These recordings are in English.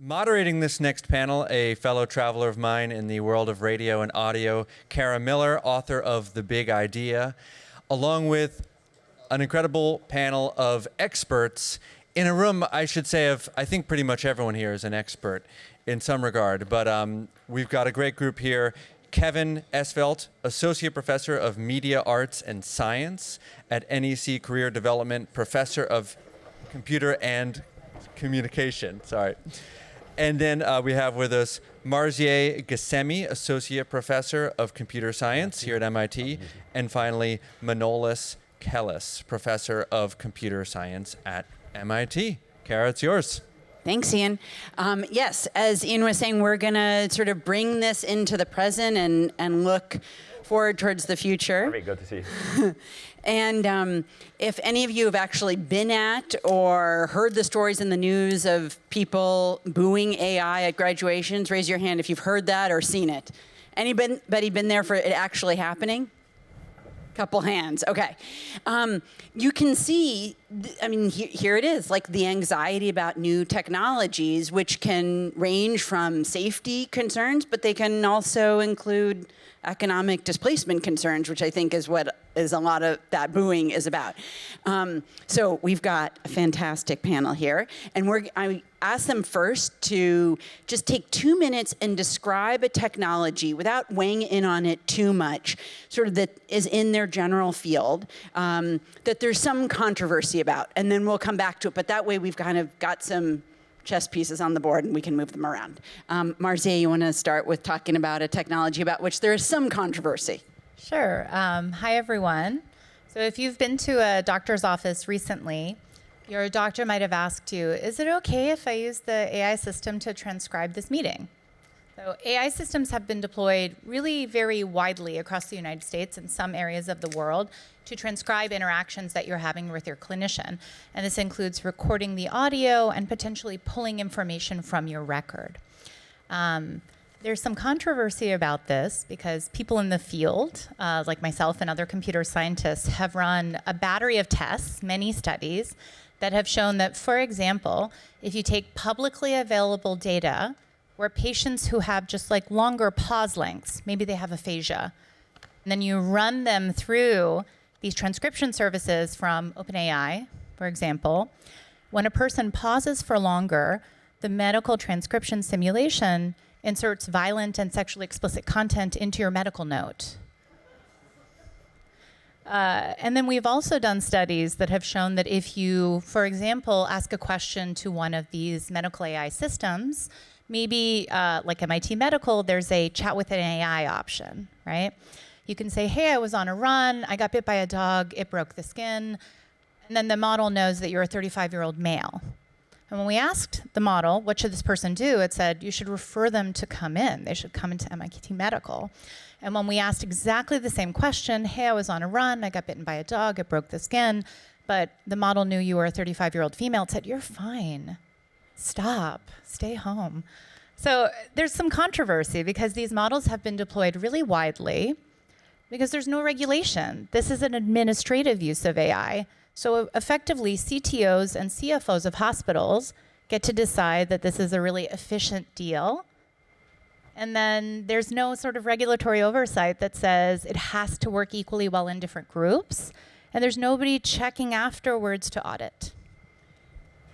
Moderating this next panel, a fellow traveler of mine in the world of radio and audio, Kara Miller, author of The Big Idea, along with an incredible panel of experts in a room, I should say, of, I think pretty much everyone here is an expert in some regard, but we've got a great group here. Kevin Esvelt, Associate Professor of Media Arts and Science at NEC Career Development, Professor of Computer and Communication, sorry. And then we have with us Marzieh Ghasemi, Associate Professor of Computer Science here at MIT. And finally, Manolis Kellis, Professor of Computer Science at MIT. Kara, it's yours. Thanks, Ian. Yes, as Ian was saying, we're going to sort of bring this into the present and look forward towards the future. Very good to see you. And if any of you have actually been at or heard the stories in the news of people booing AI at graduations, raise your hand if you've heard that or seen it. Anybody been there for it actually happening? Couple hands, okay. You can see, I mean, here it is, like the anxiety about new technologies, which can range from safety concerns, but they can also include economic displacement concerns, which I think is what is a lot of that booing is about. So we've got a fantastic panel here, and I asked them first to just take 2 minutes and describe a technology without weighing in on it too much, sort of that is in their general field, that there's some controversy about, and then we'll come back to it, but that way we've kind of got some chess pieces on the board and we can move them around. Marzieh, you want to start with talking about a technology about which there is some controversy? Sure. Hi, everyone. So if you've been to a doctor's office recently, your doctor might have asked you, is it okay if I use the AI system to transcribe this meeting? So AI systems have been deployed really very widely across the United States and some areas of the world to transcribe interactions that you're having with your clinician. And this includes recording the audio and potentially pulling information from your record. There's some controversy about this because people in the field, like myself and other computer scientists, have run a battery of tests, many studies, that have shown that, for example, if you take publicly available data where patients who have just like longer pause lengths, maybe they have aphasia, and then you run them through these transcription services from OpenAI, for example, when a person pauses for longer, the medical transcription simulation inserts violent and sexually explicit content into your medical note. And then we've also done studies that have shown that if you, for example, ask a question to one of these medical AI systems, maybe like MIT Medical, there's a chat with an AI option, right? You can say, hey, I was on a run, I got bit by a dog, it broke the skin, and then the model knows that you're a 35-year-old male. And when we asked the model, what should this person do? It said, you should refer them to come in. They should come into MIT Medical. And when we asked exactly the same question, hey, I was on a run, I got bitten by a dog, it broke the skin, but the model knew you were a 35-year-old female, it said, you're fine. Stop, stay home. So there's some controversy because these models have been deployed really widely because there's no regulation. This is an administrative use of AI. So effectively, CTOs and CFOs of hospitals get to decide that this is a really efficient deal. And then there's no sort of regulatory oversight that says it has to work equally well in different groups. And there's nobody checking afterwards to audit.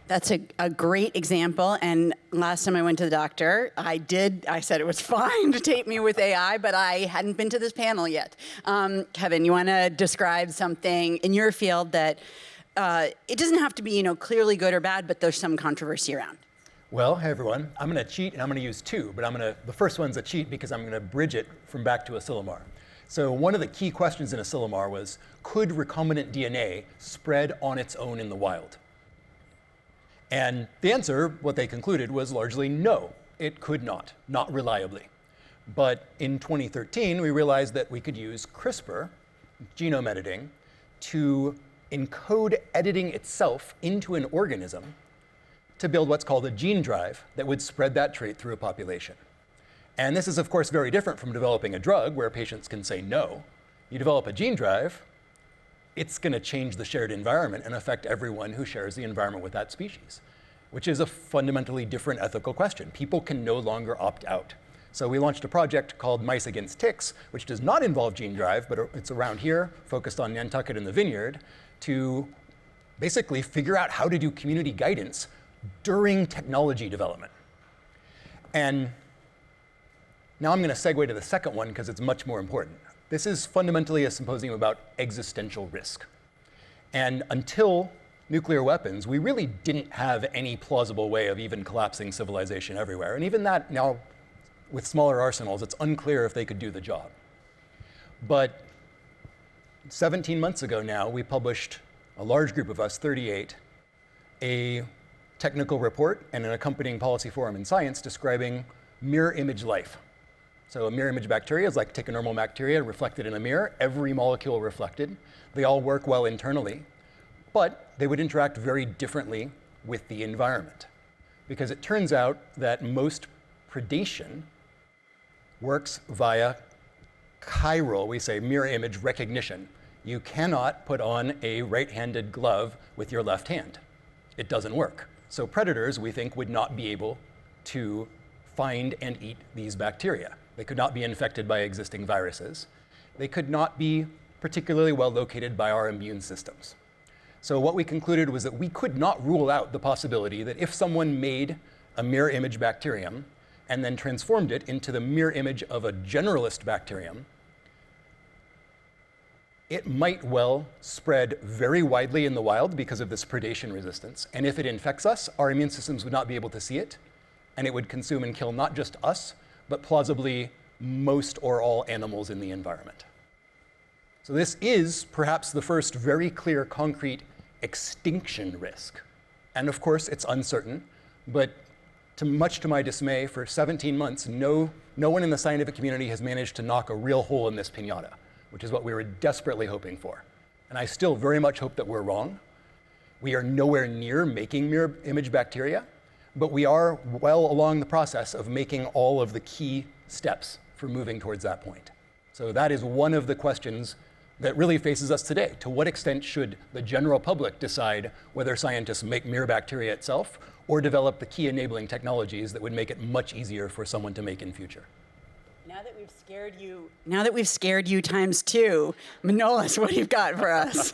That's a great example. And last time I went to the doctor, I said it was fine to tape me with AI, but I hadn't been to this panel yet. Kevin, you want to describe something in your field that it doesn't have to be, clearly good or bad, but there's some controversy around? Well, hey everyone. I'm going to cheat and I'm going to use two, but the first one's a cheat because I'm going to bridge it from back to Asilomar. So one of the key questions in Asilomar was, could recombinant DNA spread on its own in the wild? And the answer, what they concluded, was largely no, it could not reliably. But in 2013, we realized that we could use CRISPR, genome editing, to encode editing itself into an organism to build what's called a gene drive that would spread that trait through a population. And this is, of course, very different from developing a drug where patients can say no. You develop a gene drive, it's going to change the shared environment and affect everyone who shares the environment with that species. which is a fundamentally different ethical question. People can no longer opt out. So we launched a project called Mice Against Ticks, which does not involve gene drive, but it's around here, focused on Nantucket and the Vineyard, to basically figure out how to do community guidance during technology development. And now I'm going to segue to the second one because it's much more important. This is fundamentally a symposium about existential risk. And until nuclear weapons, we really didn't have any plausible way of even collapsing civilization everywhere. And even that now, with smaller arsenals, it's unclear if they could do the job. But 17 months ago now, we published, a large group of us, 38, a technical report and an accompanying policy forum in Science describing mirror image life. So a mirror image bacteria is like take a normal bacteria, reflect it in a mirror, every molecule reflected. They all work well internally, but they would interact very differently with the environment. Because it turns out that most predation works via chiral, we say mirror image recognition. You cannot put on a right-handed glove with your left hand. It doesn't work. So predators, we think, would not be able to find and eat these bacteria. They could not be infected by existing viruses. They could not be particularly well located by our immune systems. So what we concluded was that we could not rule out the possibility that if someone made a mirror image bacterium and then transformed it into the mirror image of a generalist bacterium, it might well spread very widely in the wild because of this predation resistance. And if it infects us, our immune systems would not be able to see it, and it would consume and kill not just us, but plausibly most or all animals in the environment. So this is perhaps the first very clear, concrete extinction risk. And of course, it's uncertain, but much to my dismay, for 17 months, no one in the scientific community has managed to knock a real hole in this piñata, which is what we were desperately hoping for. And I still very much hope that we're wrong. We are nowhere near making mirror image bacteria, but we are well along the process of making all of the key steps for moving towards that point. So that is one of the questions that really faces us today. To what extent should the general public decide whether scientists make mirror bacteria itself or develop the key enabling technologies that would make it much easier for someone to make in future? Now that we've scared you times two, Manolis, what do you got for us?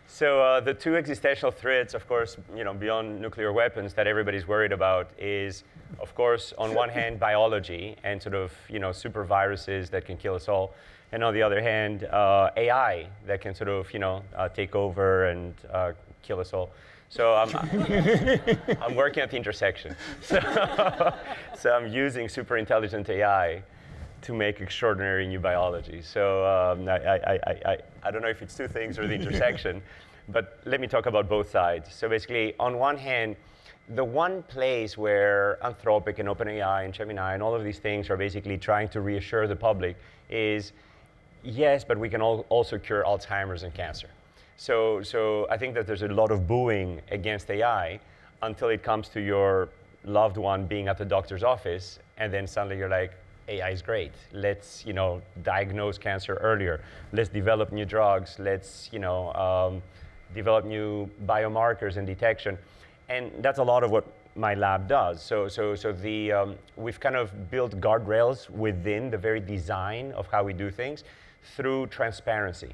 So the two existential threats, of course, beyond nuclear weapons that everybody's worried about is, of course, on one hand, biology and sort of, super viruses that can kill us all. And on the other hand, AI that can sort of, take over and kill us all. So I'm working at the intersection. So I'm using super intelligent AI to make extraordinary new biology. So I don't know if it's two things or the intersection, but let me talk about both sides. So basically, on one hand, the one place where Anthropic and OpenAI and Gemini and all of these things are basically trying to reassure the public is, yes, but we can also cure Alzheimer's and cancer. So I think that there's a lot of booing against AI until it comes to your loved one being at the doctor's office, and then suddenly you're like, AI is great. Let's diagnose cancer earlier. Let's develop new drugs. Let's develop new biomarkers and detection, and that's a lot of what my lab does. So we've kind of built guardrails within the very design of how we do things through transparency.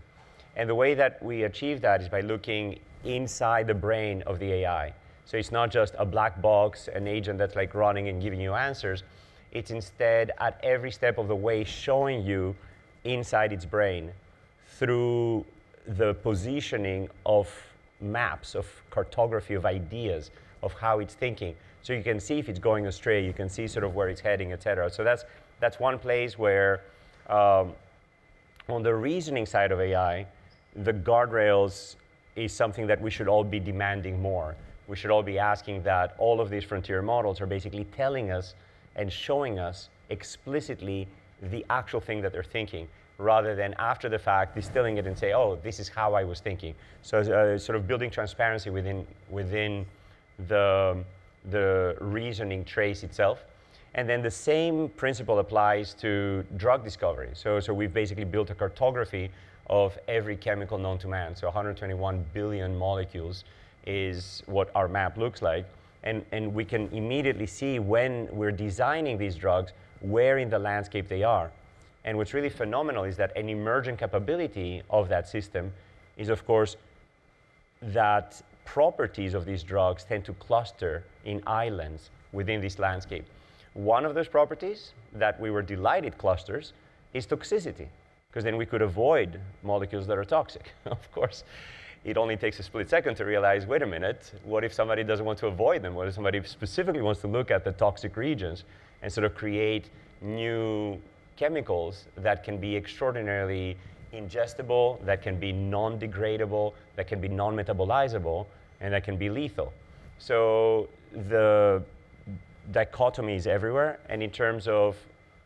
And the way that we achieve that is by looking inside the brain of the AI. So it's not just a black box, an agent that's like running and giving you answers. It's instead at every step of the way showing you inside its brain through the positioning of maps, of cartography, of ideas, of how it's thinking. So you can see if it's going astray, you can see sort of where it's heading, et cetera. So that's one place where on the reasoning side of AI, the guardrails is something that we should all be demanding more. We should all be asking that all of these frontier models are basically telling us and showing us explicitly the actual thing that they're thinking, rather than after the fact distilling it and say, oh, this is how I was thinking. So sort of building transparency within the reasoning trace itself. And then the same principle applies to drug discovery. So we've basically built a cartography of every chemical known to man. So 121 billion molecules is what our map looks like. And we can immediately see when we're designing these drugs, where in the landscape they are. And what's really phenomenal is that an emergent capability of that system is, of course, that properties of these drugs tend to cluster in islands within this landscape. One of those properties that we were delighted clusters is toxicity, because then we could avoid molecules that are toxic. Of course, it only takes a split second to realize, wait a minute, what if somebody doesn't want to avoid them? What if somebody specifically wants to look at the toxic regions and sort of create new chemicals that can be extraordinarily ingestible, that can be non-degradable, that can be non-metabolizable, and that can be lethal. So the dichotomy is everywhere. And in terms of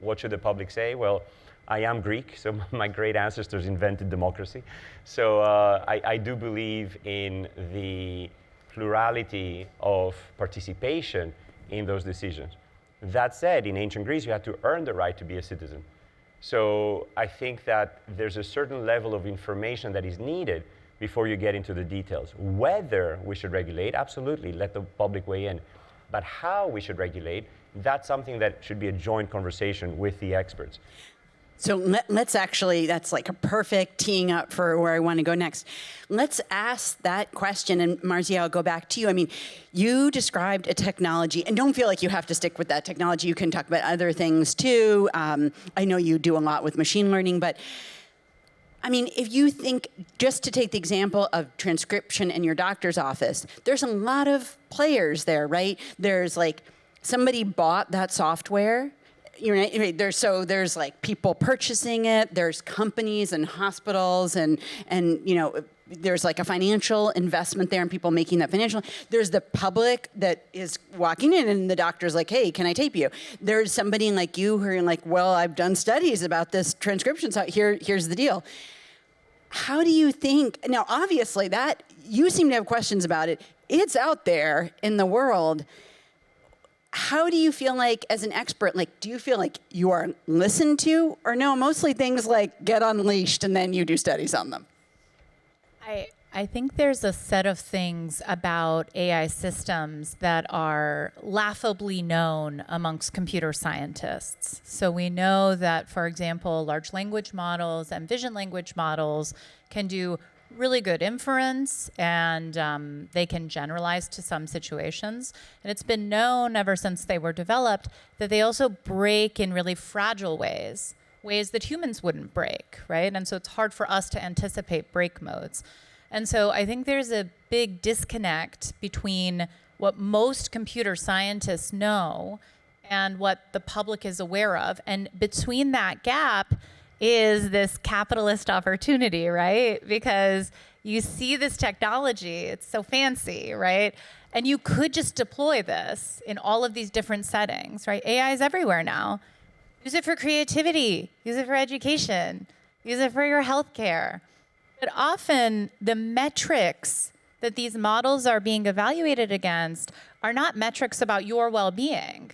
what should the public say, well, I am Greek, so my great ancestors invented democracy. So I do believe in the plurality of participation in those decisions. That said, in ancient Greece, you had to earn the right to be a citizen. So I think that there's a certain level of information that is needed before you get into the details. Whether we should regulate, absolutely, let the public weigh in. But how we should regulate, that's something that should be a joint conversation with the experts. So let's actually, that's like a perfect teeing up for where I want to go next. Let's ask that question, and Marcia, I'll go back to you. I mean, you described a technology, and don't feel like you have to stick with that technology. You can talk about other things too. I know you do a lot with machine learning, but I mean, if you think, just to take the example of transcription in your doctor's office, there's a lot of players there, right? There's like, somebody bought that software. There's like people purchasing it. There's companies and hospitals and there's like a financial investment there and people making that financial. There's the public that is walking in and the doctor's like, hey, can I tape you? There's somebody like you who are like, well, I've done studies about this transcription, so here's the deal. How do you think, now obviously that, you seem to have questions about it. It's out there in the world. How do you feel like, as an expert, like, do you feel like you are listened to, or no, mostly things like get unleashed and then you do studies on them? I think there's a set of things about AI systems that are laughably known amongst computer scientists. So we know that, for example, large language models and vision language models can do really good inference, and they can generalize to some situations. And it's been known ever since they were developed that they also break in really fragile ways that humans wouldn't break, right? And so it's hard for us to anticipate break modes. And so I think there's a big disconnect between what most computer scientists know and what the public is aware of. And between that gap is this capitalist opportunity, right? Because you see this technology, it's so fancy, right? And you could just deploy this in all of these different settings, right? AI is everywhere now. Use it for creativity, use it for education, use it for your healthcare. But often the metrics that these models are being evaluated against are not metrics about your well-being,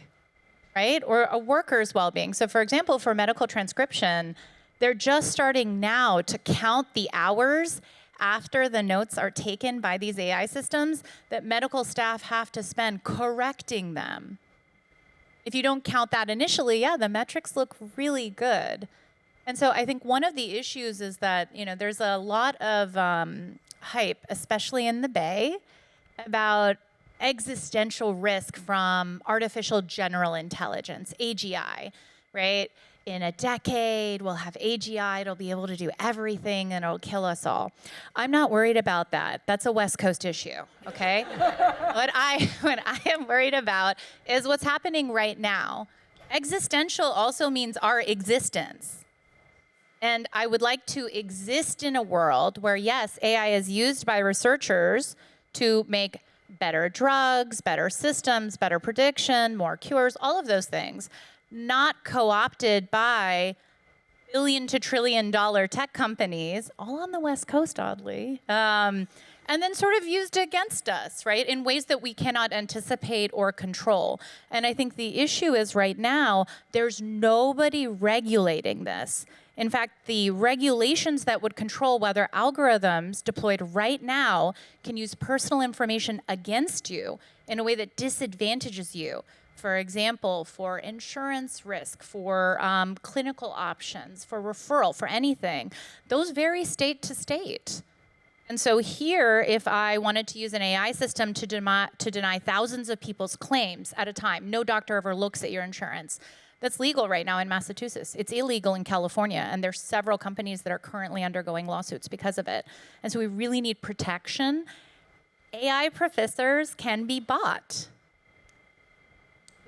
right? Or a worker's well-being. So for example, for medical transcription, they're just starting now to count the hours after the notes are taken by these AI systems that medical staff have to spend correcting them. If you don't count that initially, yeah, the metrics look really good. And so I think one of the issues is that, there's a lot of hype, especially in the Bay, about existential risk from artificial general intelligence, AGI, right? In a decade, we'll have AGI, it'll be able to do everything and it'll kill us all. I'm not worried about that. That's a West Coast issue, okay? What I am worried about is what's happening right now. Existential also means our existence. And I would like to exist in a world where, yes, AI is used by researchers to make better drugs, better systems, better prediction, more cures, all of those things, not co-opted by billion to trillion dollar tech companies, all on the West Coast, oddly, and then sort of used against us, right, in ways that we cannot anticipate or control. And I think the issue is right now, there's nobody regulating this. In fact, the regulations that would control whether algorithms deployed right now can use personal information against you in a way that disadvantages you. For example, for insurance risk, for clinical options, for referral, for anything, those vary state to state. And so here, if I wanted to use an AI system to deny thousands of people's claims at a time, no doctor ever looks at your insurance. That's legal right now in Massachusetts. It's illegal in California, and there's several companies that are currently undergoing lawsuits because of it. And so we really need protection. AI professors can be bought.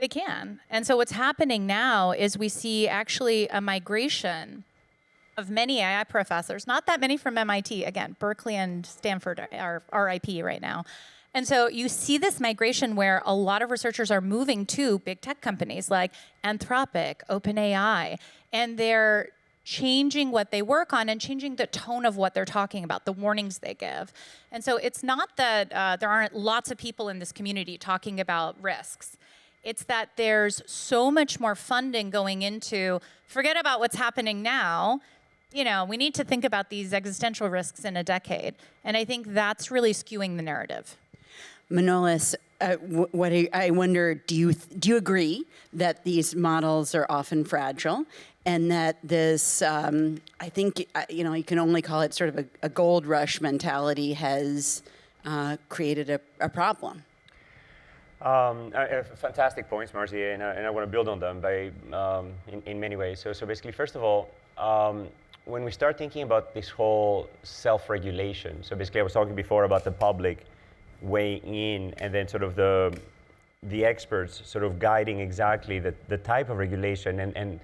They can. And so what's happening now is we see actually a migration of many AI professors, not that many from MIT. Again, Berkeley and Stanford are RIP right now. And so you see this migration where a lot of researchers are moving to big tech companies like Anthropic, OpenAI, and they're changing what they work on and changing the tone of what they're talking about, the warnings they give. And so it's not that there aren't lots of people in this community talking about risks. It's that there's so much more funding going into, forget about what's happening now, we need to think about these existential risks in a decade. And I think that's really skewing the narrative. Manolis, I wonder, do you agree that these models are often fragile, and that this, I think, you can only call it sort of a gold rush mentality has created a problem? Fantastic points, Marcy, and I want to build on them in many ways. So basically, first of all, when we start thinking about this whole self-regulation, so basically I was talking before about the public weighing in and then sort of the experts sort of guiding exactly the type of regulation and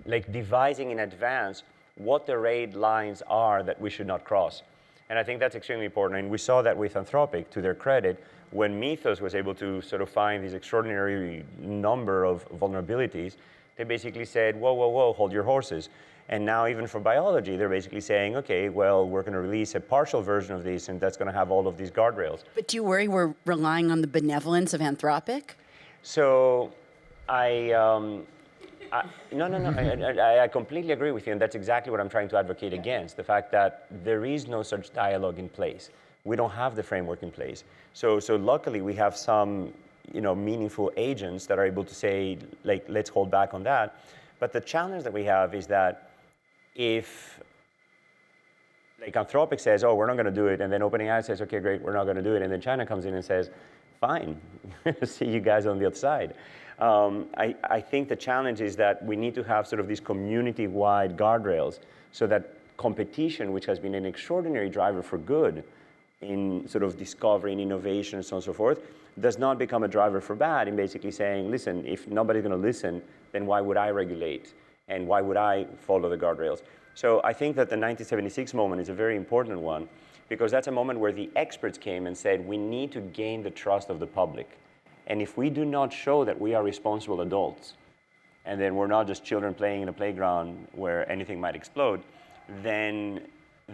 like devising in advance what the red lines are that we should not cross. And I think that's extremely important. And we saw that with Anthropic, to their credit, when Mythos was able to sort of find this extraordinary number of vulnerabilities, they basically said, whoa, hold your horses. And now even for biology, they're basically saying, okay, well, we're going to release a partial version of this, and that's going to have all of these guardrails. But do you worry we're relying on the benevolence of Anthropic? So no, I completely agree with you, and that's exactly what I'm trying to advocate against, the fact that there is no such dialogue in place. We don't have the framework in place. So luckily, we have some meaningful agents that are able to say, like, let's hold back on that. But the challenge that we have is that if, like, Anthropic says, oh, we're not going to do it, and then OpenAI says, okay, great, we're not going to do it, and then China comes in and says, fine, see you guys on the other side. I think the challenge is that we need to have sort of these community-wide guardrails so that competition, which has been an extraordinary driver for good in sort of discovery and innovation and so on and so forth, does not become a driver for bad in basically saying, listen, if nobody's going to listen, then why would I regulate? And why would I follow the guardrails? So I think that the 1976 moment is a very important one, because that's a moment where the experts came and said, we need to gain the trust of the public. And if we do not show that we are responsible adults, and then we're not just children playing in a playground where anything might explode, then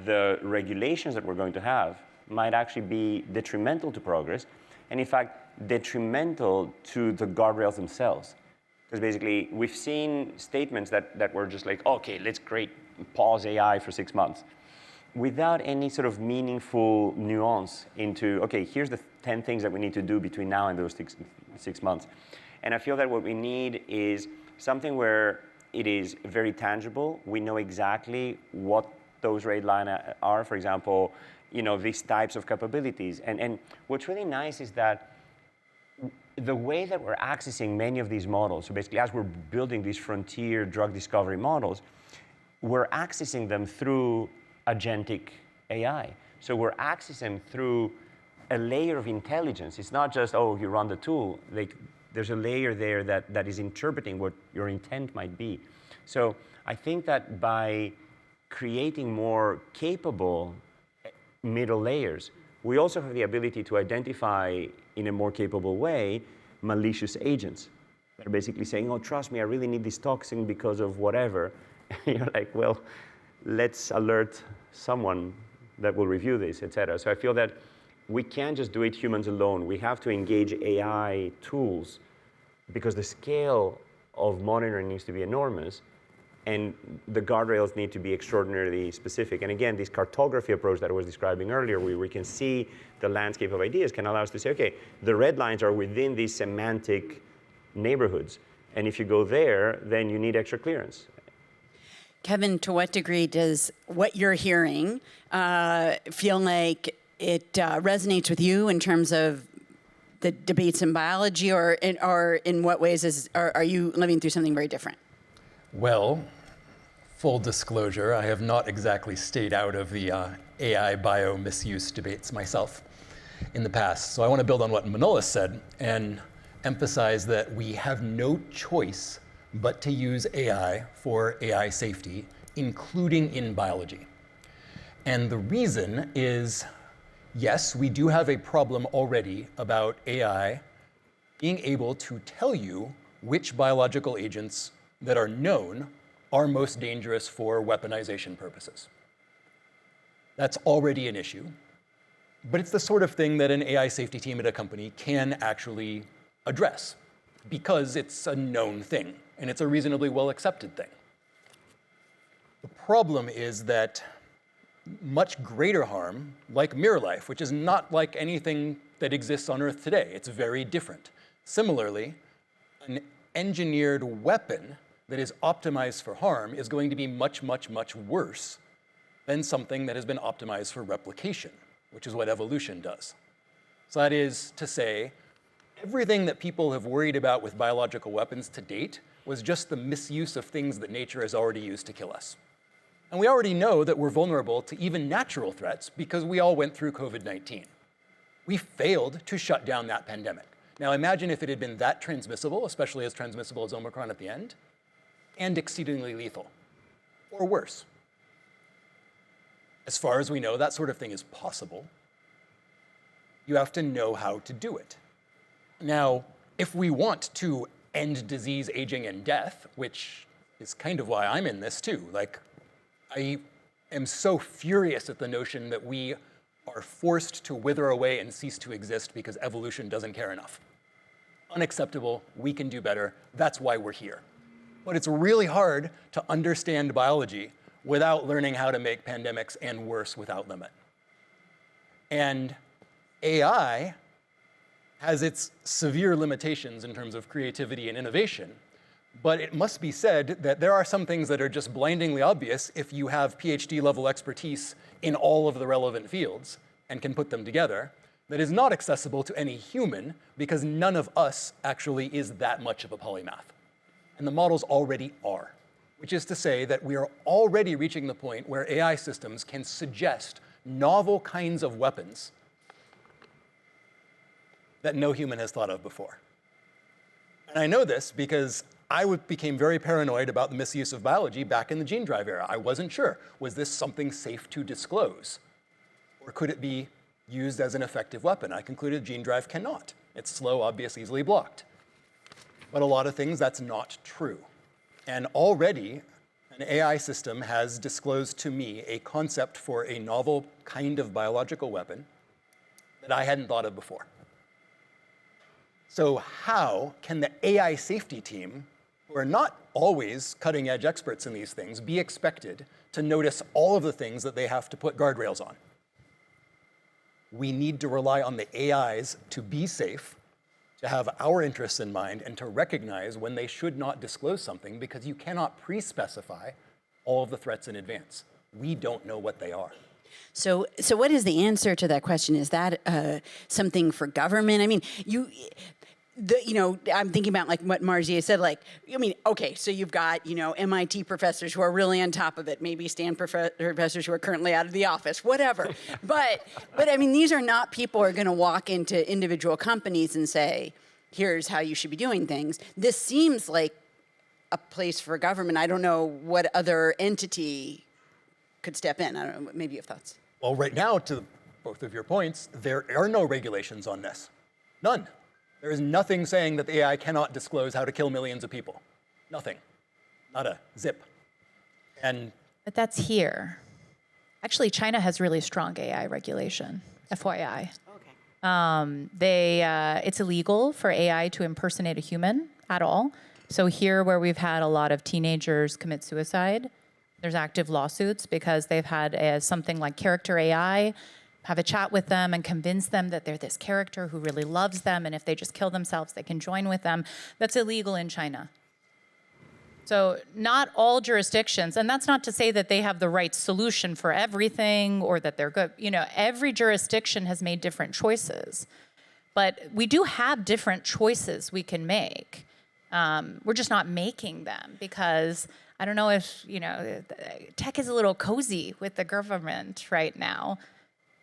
the regulations that we're going to have might actually be detrimental to progress, and in fact, detrimental to the guardrails themselves. Because basically, we've seen statements that were just like, okay, let's pause AI for 6 months, without any sort of meaningful nuance into, okay, here's the 10 things that we need to do between now and those six months. And I feel that what we need is something where it is very tangible. We know exactly what those red lines are. For example, these types of capabilities. And what's really nice is that the way that we're accessing many of these models, so basically as we're building these frontier drug discovery models, we're accessing them through agentic AI. So we're accessing them through a layer of intelligence. It's not just, oh, you run the tool. There's a layer there that is interpreting what your intent might be. So I think that by creating more capable middle layers, we also have the ability to identify in a more capable way malicious agents that are basically saying, oh, trust me, I really need this toxin because of whatever. You're like, well, let's alert someone that will review this, et cetera. So I feel that we can't just do it humans alone. We have to engage AI tools because the scale of monitoring needs to be enormous. and the guardrails need to be extraordinarily specific. And again, this cartography approach that I was describing earlier, where we can see the landscape of ideas, can allow us to say, okay, the red lines are within these semantic neighborhoods. And if you go there, then you need extra clearance. Kevin, to what degree does what you're hearing feel like it resonates with you in terms of the debates in biology, or in what ways are you living through something very different? Well, full disclosure, I have not exactly stayed out of the AI bio misuse debates myself in the past. So I want to build on what Manolis said and emphasize that we have no choice but to use AI for AI safety, including in biology. And the reason is, yes, we do have a problem already about AI being able to tell you which biological agents that are known are most dangerous for weaponization purposes. That's already an issue, but it's the sort of thing that an AI safety team at a company can actually address because it's a known thing and it's a reasonably well accepted thing. The problem is that much greater harm, like Mirror Life, which is not like anything that exists on Earth today. It's very different. Similarly, an engineered weapon that is optimized for harm is going to be much, much, much worse than something that has been optimized for replication, which is what evolution does. So that is to say, everything that people have worried about with biological weapons to date was just the misuse of things that nature has already used to kill us. And we already know that we're vulnerable to even natural threats because we all went through COVID-19. We failed to shut down that pandemic. Now imagine if it had been that transmissible, especially as transmissible as Omicron at the end, and exceedingly lethal, or worse. As far as we know, that sort of thing is possible. You have to know how to do it. Now, if we want to end disease, aging, and death, which is kind of why I'm in this too, like, I am so furious at the notion that we are forced to wither away and cease to exist because evolution doesn't care enough. Unacceptable, we can do better, that's why we're here. But it's really hard to understand biology without learning how to make pandemics end worse without limit. And AI has its severe limitations in terms of creativity and innovation, but it must be said that there are some things that are just blindingly obvious if you have PhD level expertise in all of the relevant fields and can put them together, that is not accessible to any human because none of us actually is that much of a polymath. And the models already are, which is to say that we are already reaching the point where AI systems can suggest novel kinds of weapons that no human has thought of before. And I know this because I became very paranoid about the misuse of biology back in the gene drive era. I wasn't sure, was this something safe to disclose? Or could it be used as an effective weapon? I concluded gene drive cannot. It's slow, obvious, easily blocked. But a lot of things, that's not true. And already, an AI system has disclosed to me a concept for a novel kind of biological weapon that I hadn't thought of before. So how can the AI safety team, who are not always cutting-edge experts in these things, be expected to notice all of the things that they have to put guardrails on? We need to rely on the AIs to be safe, to have our interests in mind, and to recognize when they should not disclose something because you cannot pre-specify all of the threats in advance. We don't know what they are. So what is the answer to that question? Is that something for government? I mean, I'm thinking about like what Marzieh said, okay, so you've got, MIT professors who are really on top of it, maybe Stanford professors who are currently out of the office, whatever. But I mean, these are not people who are going to walk into individual companies and say, here's how you should be doing things. This seems like a place for government. I don't know what other entity could step in. I don't know, maybe you have thoughts. Well, right now, to both of your points, there are no regulations on this. None. There is nothing saying that the AI cannot disclose how to kill millions of people. Nothing. Not a zip. But that's here. Actually, China has really strong AI regulation, FYI. Okay. It's illegal for AI to impersonate a human at all. So here where we've had a lot of teenagers commit suicide, there's active lawsuits because they've had something like character AI have a chat with them and convince them that they're this character who really loves them, and if they just kill themselves, they can join with them. That's illegal in China. So not all jurisdictions, and that's not to say that they have the right solution for everything or that they're good. You know, every jurisdiction has made different choices. But we do have different choices we can make. We're just not making them because I don't know if, you know, tech is a little cozy with the government right now.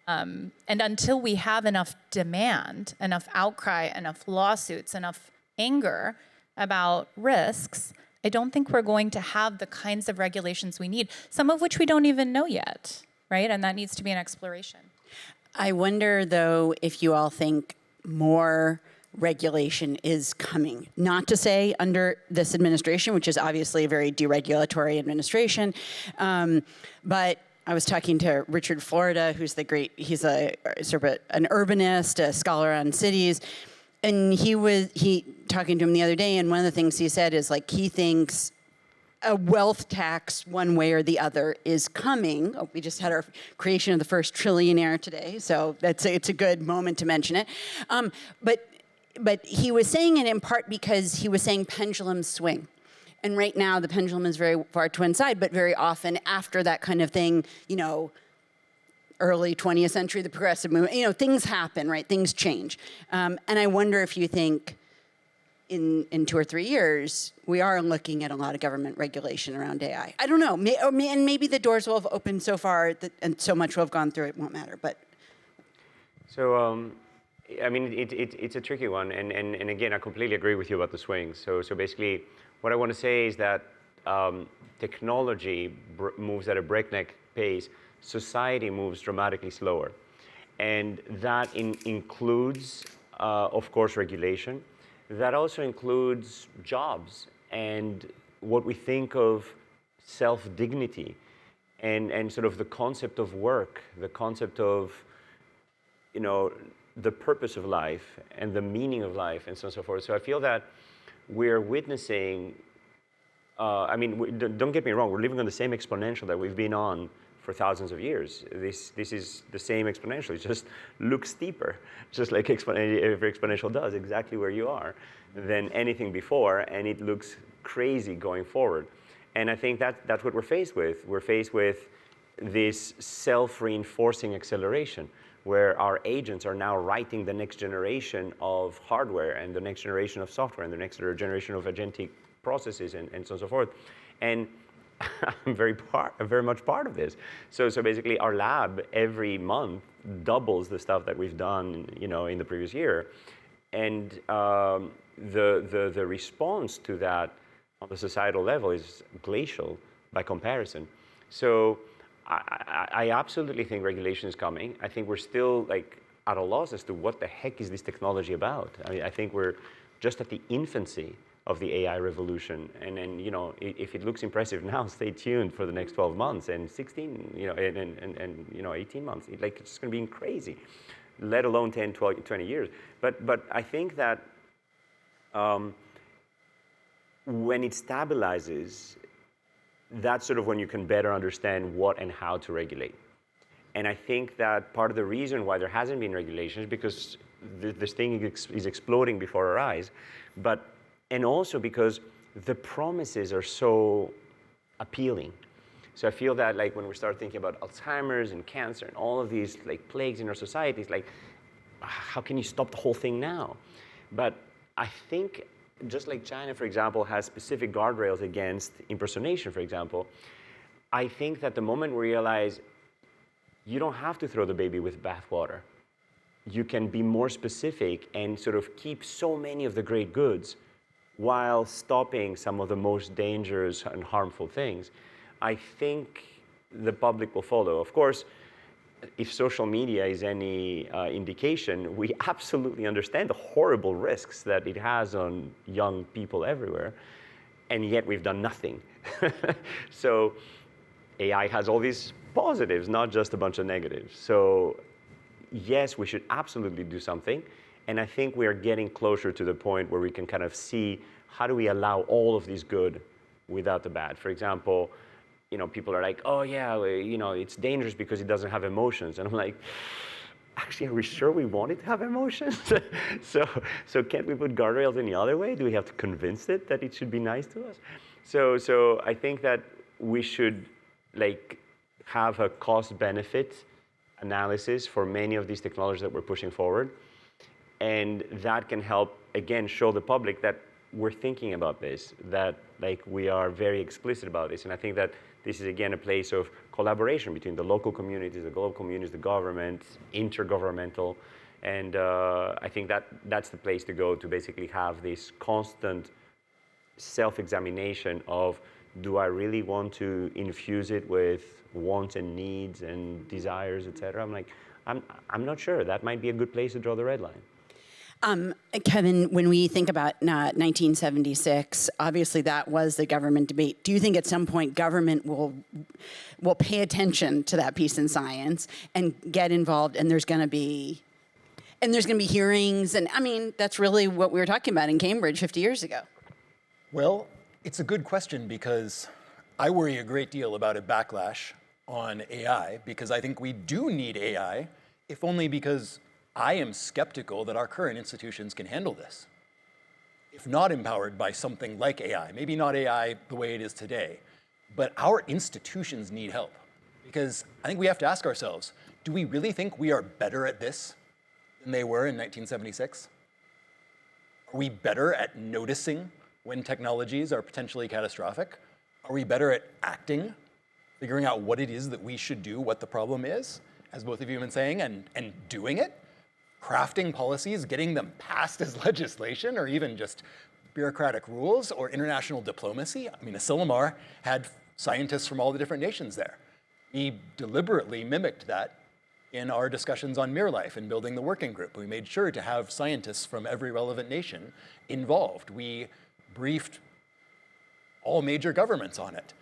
And until we have enough demand, enough outcry, enough lawsuits, enough anger about risks, I don't think we're going to have the kinds of regulations we need, some of which we don't even know yet, right? And that needs to be an exploration. I wonder, though, if you all think more regulation is coming. Not to say under this administration, which is obviously a very deregulatory administration, but I was talking to Richard Florida, he's a sort of an urbanist, a scholar on cities, and he talking to him the other day, and one of the things he said is like he thinks a wealth tax one way or the other is coming. Oh, we just had our creation of the first trillionaire today, so it's a good moment to mention it. But he was saying it in part because he was saying pendulums swing. And right now, the pendulum is very far to one side, but very often after that kind of thing, you know, early 20th century, the progressive movement, you know, things happen, right? Things change. And I wonder if you think in 2 or 3 years, we are looking at a lot of government regulation around AI. I don't know. And maybe the doors will have opened so far and so much will have gone through, it won't matter. But So, I mean, it's a tricky one. And again, I completely agree with you about the swings. So basically, what I want to say is that technology moves at a breakneck pace. Society moves dramatically slower. And that includes, of course, regulation. That also includes jobs and what we think of self-dignity and sort of the concept of work, the concept of, you know, the purpose of life and the meaning of life and so on and so forth. So I feel that we're witnessing, I mean, don't get me wrong, we're living on the same exponential that we've been on for thousands of years. This is the same exponential. It just looks steeper, just like every exponential does, exactly where you are, than anything before, and it looks crazy going forward. And I think that's what we're faced with. We're faced with this self-reinforcing acceleration, where our agents are now writing the next generation of hardware and the next generation of software and the next generation of agentic processes and so on and so forth. And I'm very much part of this. So basically, our lab every month doubles the stuff that we've done, you know, in the previous year, and the response to that on the societal level is glacial by comparison. So I absolutely think regulation is coming. I think we're still like at a loss as to what the heck is this technology about. I mean, I think we're just at the infancy of the AI revolution, and then, you know, if it looks impressive now, stay tuned for the next 12 months and 16, you know, and you know, 18 months. Like, it's just going to be crazy, let alone 10, 12, 20 years. But I think that when it stabilizes, that's sort of when you can better understand what and how to regulate. And I think that part of the reason why there hasn't been regulation is because this thing is exploding before our eyes, and also because the promises are so appealing. So I feel that, like, when we start thinking about Alzheimer's and cancer and all of these like plagues in our society, it's like, how can you stop the whole thing now? But I think, just like China, for example, has specific guardrails against impersonation, for example, I think that the moment we realize you don't have to throw the baby with bathwater, you can be more specific and sort of keep so many of the great goods while stopping some of the most dangerous and harmful things, I think the public will follow. Of course, if social media is any indication, we absolutely understand the horrible risks that it has on young people everywhere, and yet we've done nothing. So AI has all these positives, not just a bunch of negatives. So yes, we should absolutely do something. And I think we are getting closer to the point where we can kind of see how do we allow all of this good without the bad? For example, people are like, oh yeah, it's dangerous because it doesn't have emotions. And I'm like, actually, are we sure we want it to have emotions? so can't we put guardrails in the other way? Do we have to convince it that it should be nice to us? So I think that we should have a cost-benefit analysis for many of these technologies that we're pushing forward. And that can help, again, show the public that we're thinking about this, that we are very explicit about this. And I think that this is, again, a place of collaboration between the local communities, the global communities, the government, intergovernmental. And I think that's the place to go to basically have this constant self-examination of, do I really want to infuse it with wants and needs and desires, et cetera? I'm not sure. That might be a good place to draw the red line. Kevin, when we think about 1976, obviously that was the government debate. Do you think at some point government will pay attention to that piece in science and get involved, and there's going to be hearings, and that's really what we were talking about in Cambridge 50 years ago? Well, it's a good question because I worry a great deal about a backlash on AI, because I think we do need AI, if only because I am skeptical that our current institutions can handle this. If not empowered by something like AI, maybe not AI the way it is today, but our institutions need help. Because I think we have to ask ourselves, do we really think we are better at this than they were in 1976? Are we better at noticing when technologies are potentially catastrophic? Are we better at acting, figuring out what it is that we should do, what the problem is, as both of you have been saying, and doing it? Crafting policies, getting them passed as legislation, or even just bureaucratic rules or international diplomacy. Asilomar had scientists from all the different nations there. We deliberately mimicked that in our discussions on MIR-LIFE and building the working group. We made sure to have scientists from every relevant nation involved. We briefed all major governments on it.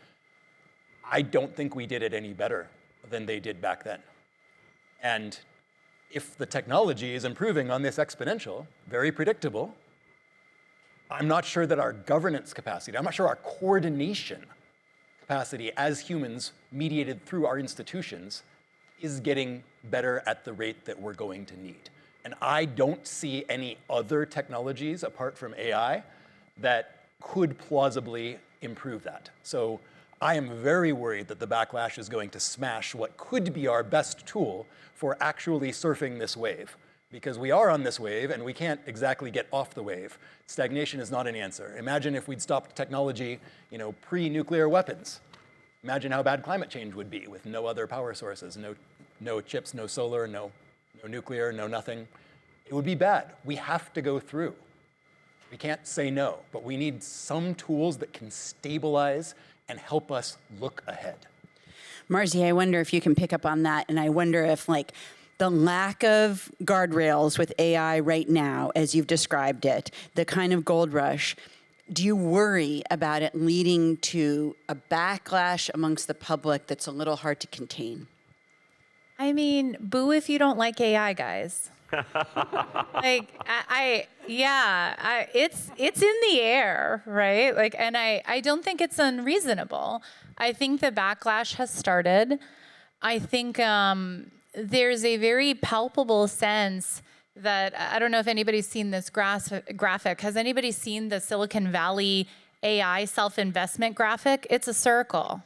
I don't think we did it any better than they did back then. And if the technology is improving on this exponential, very predictable, I'm not sure that our governance capacity, I'm not sure our coordination capacity as humans mediated through our institutions is getting better at the rate that we're going to need. And I don't see any other technologies apart from AI that could plausibly improve that. So I am very worried that the backlash is going to smash what could be our best tool for actually surfing this wave. Because we are on this wave and we can't exactly get off the wave. Stagnation is not an answer. Imagine if we'd stopped technology, pre-nuclear weapons. Imagine how bad climate change would be with no other power sources, no chips, no solar, no nuclear, no nothing. It would be bad. We have to go through. We can't say no, but we need some tools that can stabilize and help us look ahead. Marzi, I wonder if you can pick up on that, and I wonder if the lack of guardrails with AI right now, as you've described it, the kind of gold rush, do you worry about it leading to a backlash amongst the public that's a little hard to contain? Boo if you don't like AI, guys. It's in the air, right? And I don't think it's unreasonable. I think the backlash has started. I think there's a very palpable sense that, I don't know if anybody's seen this graphic. Has anybody seen the Silicon Valley AI self-investment graphic? It's a circle.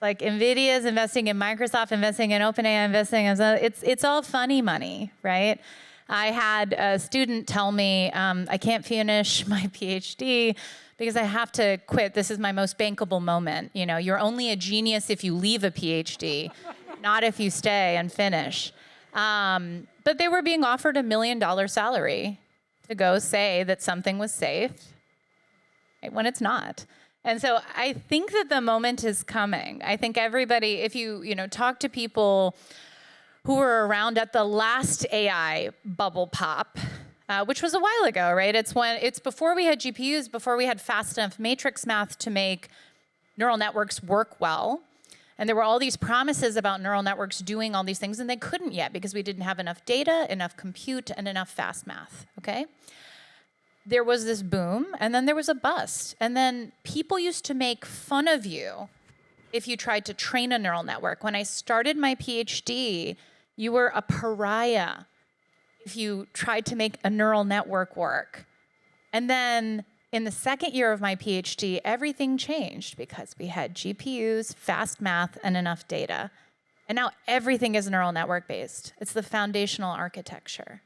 NVIDIA is investing in Microsoft, investing in OpenAI, investing in, it's all funny money, right? I had a student tell me, I can't finish my PhD because I have to quit. This is my most bankable moment. You're only a genius if you leave a PhD, not if you stay and finish. But they were being offered $1 million salary to go say that something was safe, right, when it's not. And so I think that the moment is coming. I think everybody, if you talk to people who were around at the last AI bubble pop, which was a while ago, right? It's before we had GPUs, before we had fast enough matrix math to make neural networks work well. And there were all these promises about neural networks doing all these things, and they couldn't yet because we didn't have enough data, enough compute, and enough fast math, okay? there was this boom, and then there was a bust. And then people used to make fun of you if you tried to train a neural network. When I started my PhD, you were a pariah if you tried to make a neural network work. And then in the second year of my PhD, everything changed because we had GPUs, fast math, and enough data. And now everything is neural network based. It's the foundational architecture,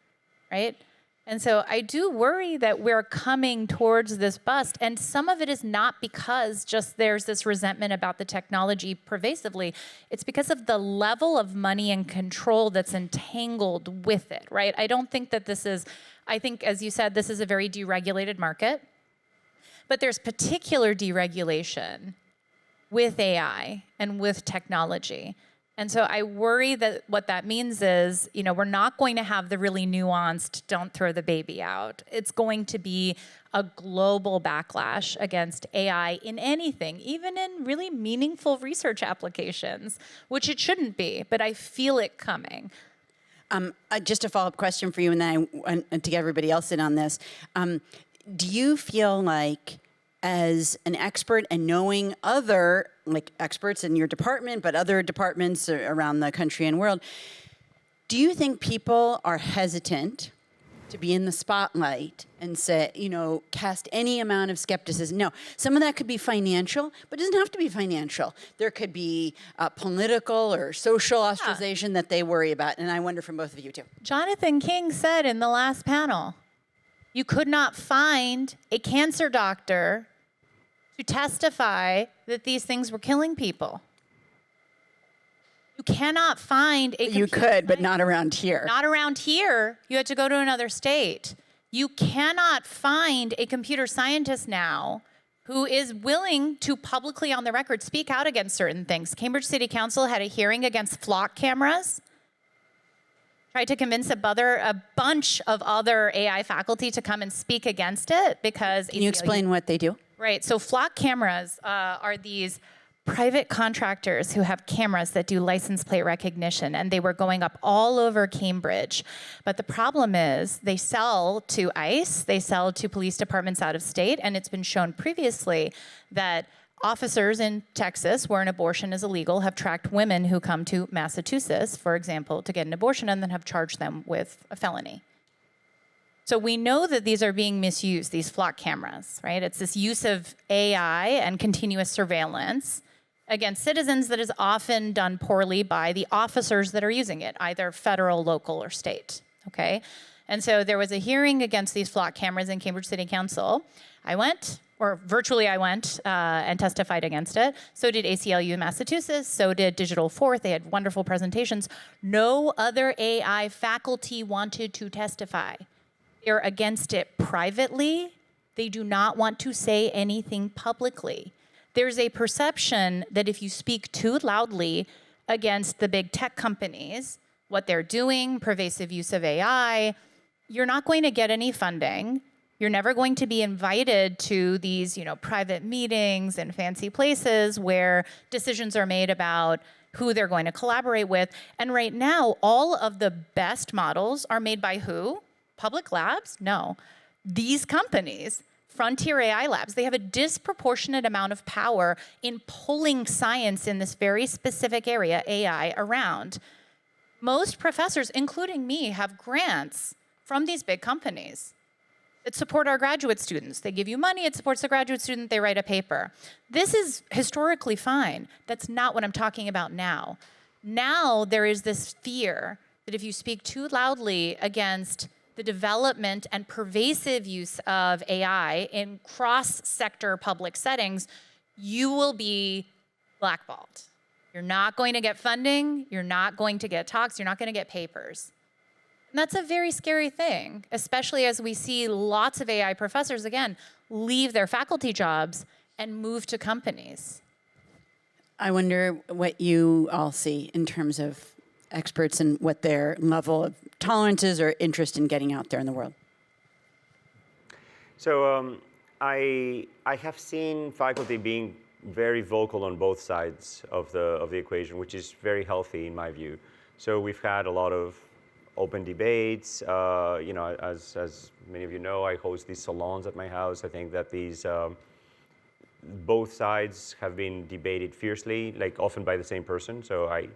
right? And so I do worry that we're coming towards this bust, and some of it is not because just there's this resentment about the technology pervasively. It's because of the level of money and control that's entangled with it, right? I don't think that this is, I think, as you said, this is a very deregulated market, but there's particular deregulation with AI and with technology. And so I worry that what that means is, we're not going to have the really nuanced, don't throw the baby out. It's going to be a global backlash against AI in anything, even in really meaningful research applications, which it shouldn't be, but I feel it coming. Just a follow-up question for you, and then I want to get everybody else in on this. Do you feel like, as an expert and knowing other experts in your department, but other departments around the country and world, do you think people are hesitant to be in the spotlight and say, cast any amount of skepticism? No, some of that could be financial, but it doesn't have to be financial. There could be political or social ostracization that they worry about, and I wonder from both of you too. Jonathan King said in the last panel, you could not find a cancer doctor to testify that these things were killing people. You cannot find a You could, but not around here. Not around here. You had to go to another state. You cannot find a computer scientist now who is willing to publicly on the record speak out against certain things. Cambridge City Council had a hearing against flock cameras, tried to convince a bunch of other AI faculty to come and speak against it because... Can you explain what they do? Right, so flock cameras are these private contractors who have cameras that do license plate recognition, and they were going up all over Cambridge. But the problem is they sell to ICE, they sell to police departments out of state, and it's been shown previously that officers in Texas, where an abortion is illegal, have tracked women who come to Massachusetts, for example, to get an abortion and then have charged them with a felony. So we know that these are being misused, these flock cameras, right? It's this use of AI and continuous surveillance against citizens that is often done poorly by the officers that are using it, either federal, local, or state, okay? And so there was a hearing against these flock cameras in Cambridge City Council. I went, or virtually I went, and testified against it. So did ACLU in Massachusetts, so did Digital Fourth. They had wonderful presentations. No other AI faculty wanted to testify. They're against it privately. They do not want to say anything publicly. There's a perception that if you speak too loudly against the big tech companies, what they're doing, pervasive use of AI, you're not going to get any funding. You're never going to be invited to these, private meetings and fancy places where decisions are made about who they're going to collaborate with. And right now, all of the best models are made by who? Public labs? No. These companies, Frontier AI Labs, they have a disproportionate amount of power in pulling science in this very specific area, AI, around. Most professors, including me, have grants from these big companies that support our graduate students. They give you money, it supports the graduate student, they write a paper. This is historically fine. That's not what I'm talking about now. Now there is this fear that if you speak too loudly against the development and pervasive use of AI in cross-sector public settings, you will be blackballed. You're not going to get funding, you're not going to get talks, you're not going to get papers. And that's a very scary thing, especially as we see lots of AI professors, again, leave their faculty jobs and move to companies. I wonder what you all see in terms of experts and what their level of tolerance is or interest in getting out there in the world. So I have seen faculty being very vocal on both sides of the equation, which is very healthy in my view. So we've had a lot of open debates, as many of you know, I host these salons at my house. I think that these both sides have been debated fiercely, like often by the same person. So I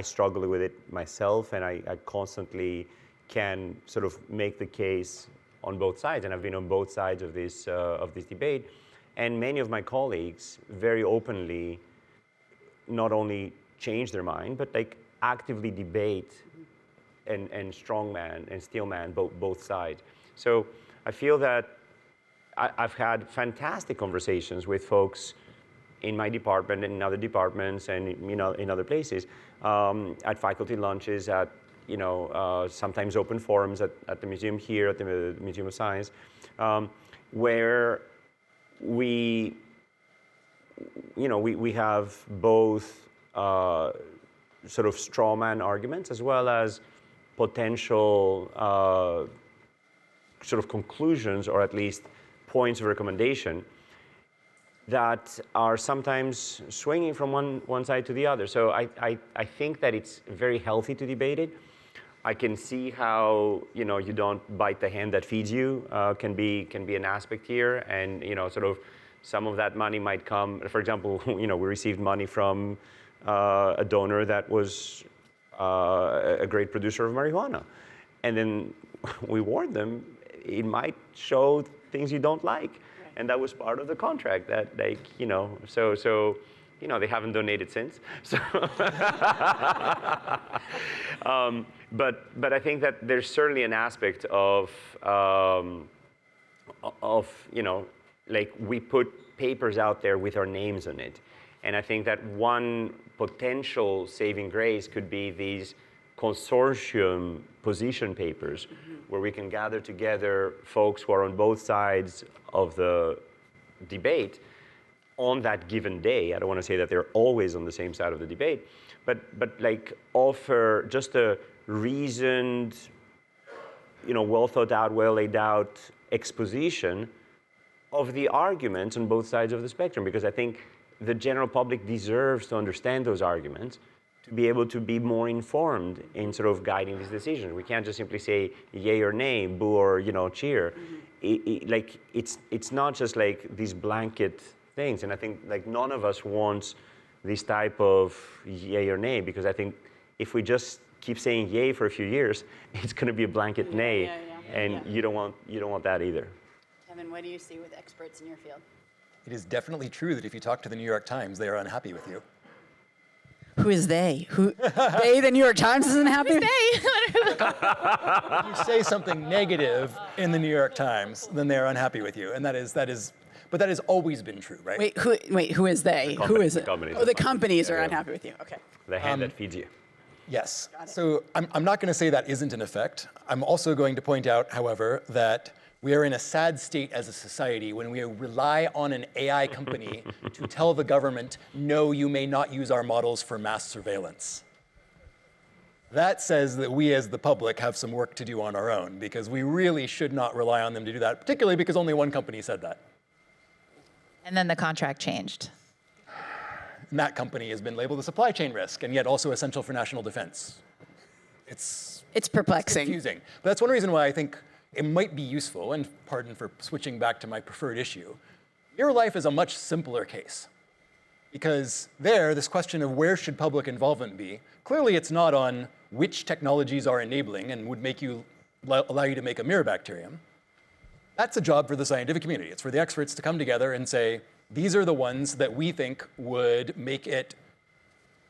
struggle with it myself, and I constantly can sort of make the case on both sides, and I've been on both sides of this debate. And many of my colleagues very openly not only change their mind, but like actively debate and strongman and steelman both sides. So I feel that I've had fantastic conversations with folks in my department and in other departments and in other places, at faculty lunches, at sometimes open forums at the museum here, at the Museum of Science, where we have both sort of straw man arguments as well as potential sort of conclusions, or at least points of recommendation that are sometimes swinging from one side to the other. So I think that it's very healthy to debate it. I can see how you don't bite the hand that feeds you can be an aspect here, and sort of some of that money might come. For example, we received money from a donor that was a great producer of marijuana, and then we warned them it might show things you don't like, and that was part of the contract. That so they haven't donated since. So, but I think that there's certainly an aspect of like we put papers out there with our names on it, and I think that one potential saving grace could be these consortium position papers, where we can gather together folks who are on both sides of the debate on that given day. I don't want to say that they're always on the same side of the debate, but like offer just a reasoned, well thought out, well laid out exposition of the arguments on both sides of the spectrum, because I think the general public deserves to understand those arguments, to be able to be more informed in sort of guiding these decisions. We can't just simply say yay or nay, boo or cheer. It's not just like these blanket things, and I think like none of us wants this type of yay or nay, because I think if we just keep saying yay for a few years, it's going to be a blanket nay, and you don't want that either. Kevin, what do you see with experts in your field? It is definitely true that if you talk to the New York Times, they are unhappy with you. Who is they? Who they? The New York Times isn't happy. If you say something negative in the New York Times, then they are unhappy with you, and that is, but that has always been true, right? Wait, who is they? Who is it? The companies are unhappy with you. Okay. The hand that feeds you. Yes. So I'm not going to say that isn't an effect. I'm also going to point out, however, that we are in a sad state as a society when we rely on an AI company to tell the government, no, you may not use our models for mass surveillance. That says that we as the public have some work to do on our own, because we really should not rely on them to do that, particularly because only one company said that. And then the contract changed. And that company has been labeled a supply chain risk, and yet also essential for national defense. It's perplexing. It's confusing. But that's one reason why I think it might be useful, and pardon for switching back to my preferred issue, Mirror Life is a much simpler case. Because there, this question of where should public involvement be, clearly it's not on which technologies are enabling and would allow you to make a mirror bacterium. That's a job for the scientific community. It's for the experts to come together and say, these are the ones that we think would make it